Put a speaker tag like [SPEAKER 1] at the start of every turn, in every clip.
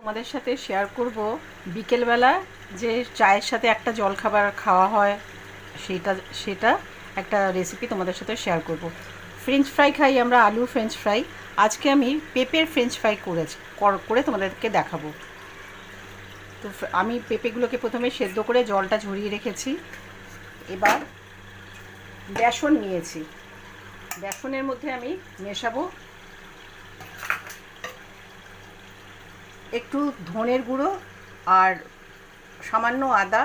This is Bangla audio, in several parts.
[SPEAKER 1] তোমাদের সাথে শেয়ার করব বিকেলবেলা যে চায়ের সাথে একটা জলখাবার খাওয়া হয় সেটা সেটা একটা রেসিপি তোমাদের সাথে শেয়ার করব। ফ্রেঞ্চ ফ্রাই খাই আমরা, আলুর ফ্রেঞ্চ ফ্রাই। আজকে আমি পেঁপের ফ্রেঞ্চ ফ্রাই করে তোমাদেরকে দেখাবো। তো আমি পেঁপেগুলোকে প্রথমে সেদ্ধ করে জলটা ঝরিয়ে রেখেছি। এবার বেসন নিয়েছি, বেসনের মধ্যে আমি মেশাবো একটু ধনের গুঁড়ো আর সামান্য আদা,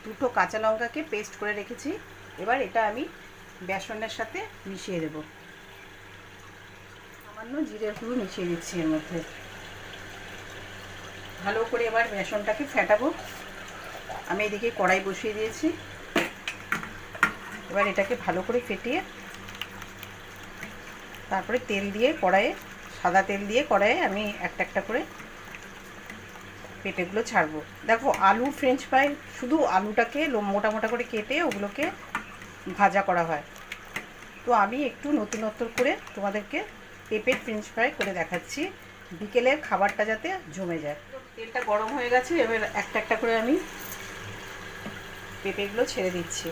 [SPEAKER 1] দুটো কাঁচা লঙ্কাকে পেস্ট করে রেখেছি। এবার এটা আমি বেসনের সাথে মিশিয়ে দেব। সামান্য জিরের গুঁড়ো মিশিয়ে দিচ্ছি এর মধ্যে। ভালো করে এবার বেসনটাকে ফেটাবো। আমি এদিকে কড়াই বসিয়ে দিয়েছি। এবার এটাকে ভালো করে ফেটিয়ে তারপরে তেল দিয়ে কড়াইয়ে, সাদা তেল দিয়ে কড়াইয়ে আমি একটা একটা করে পেঁপেগুলো ছাড়বো। দেখো, আলুর ফ্রেঞ্চ ফ্রাই শুধু আলুটাকে মোটা মোটা করে কেটে ওগুলোকে ভাজা করা হয়। তো আমি একটু নতুনত্ব করে তোমাদেরকে পেঁপের ফ্রেঞ্চ ফ্রাই করে দেখাচ্ছি, বিকেলের খাবারটা যাতে জমে যায়। তেলটা গরম হয়ে গেছে, এবার একটা একটা করে আমি পেঁপেগুলো ছেড়ে দিচ্ছি।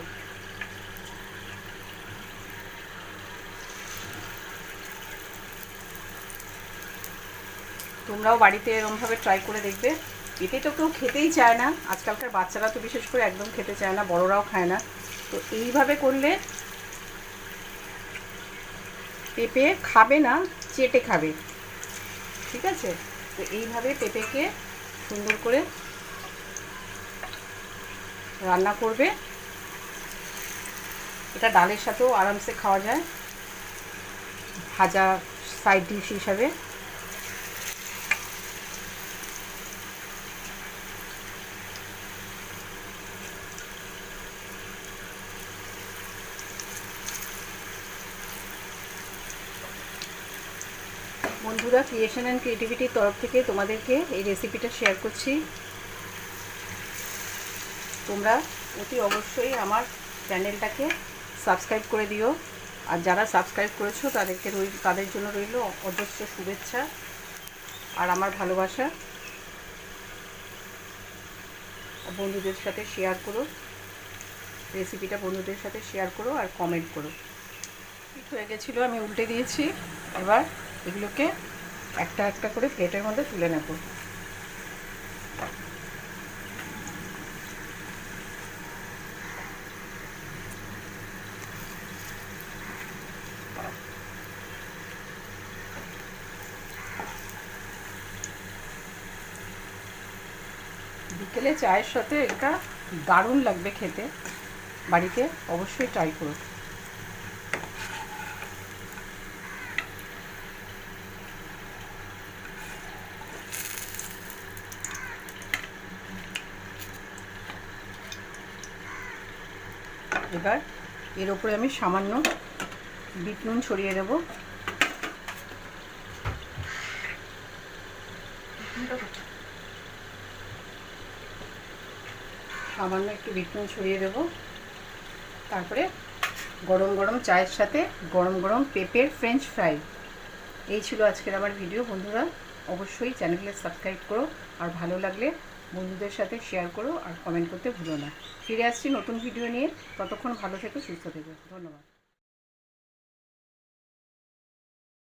[SPEAKER 1] তোমরাও বাড়িতে এরকমভাবে ট্রাই করে দেখবে। পেঁপে তো কেউ খেতেই চায় না, আজকালকার বাচ্চারা তো বিশেষ করে একদম খেতে চায় না, বড়রাও খায় না। তো এইভাবে করলে পেঁপে খাবে না, চেটে খাবে। ঠিক আছে? তো এইভাবে পেঁপেকে সুন্দর করে রান্না করবে। এটা ডালের সাথেও আরামসে খাওয়া যায়, ভাজা সাইড ডিশ হিসাবে। বন্ধুরা, ক্রিয়েশন অ্যান্ড ক্রিয়েটিভিটির তরফ থেকে তোমাদেরকে এই রেসিপিটা শেয়ার করছি। তোমরা অতি অবশ্যই আমার চ্যানেলটাকে সাবস্ক্রাইব করে দিও। আর যারা সাবস্ক্রাইব করেছো তাদের জন্য রইল অজস্র শুভেচ্ছা আর আমার ভালোবাসা। বন্ধুদের সাথে শেয়ার করো রেসিপিটা, বন্ধুদের সাথে শেয়ার করো আর কমেন্ট করো। ঠিক হয়ে গেছিলো, আমি উল্টে দিয়েছি। এবার এগুলোকে একটা একটা করে প্লেটের মধ্যে তুলে নেব। বিকেলে চায়ের সাথে এটা দারুণ লাগবে খেতে। বাড়িতে অবশ্যই ট্রাই করো। এবার এর ওপরে আমি সামান্য বিট নুন ছড়িয়ে দেব। সামান্য একটু বিট নুন ছড়িয়ে দেব। তারপরে গরম গরম চায়ের সাথে গরম গরম পেঁপের ফ্রেঞ্চ ফ্রাই। এই ছিল আজকের আমার ভিডিও। বন্ধুরা, অবশ্যই চ্যানেলকে সাবস্ক্রাইব করো আর ভালো লাগলে বন্ধুদের সাথে শেয়ার করো আর কমেন্ট করতে ভুলো না। ফিরে আসছি নতুন ভিডিও নিয়ে। ততক্ষণ ভালো থেকো, সুস্থ থেকো। ধন্যবাদ।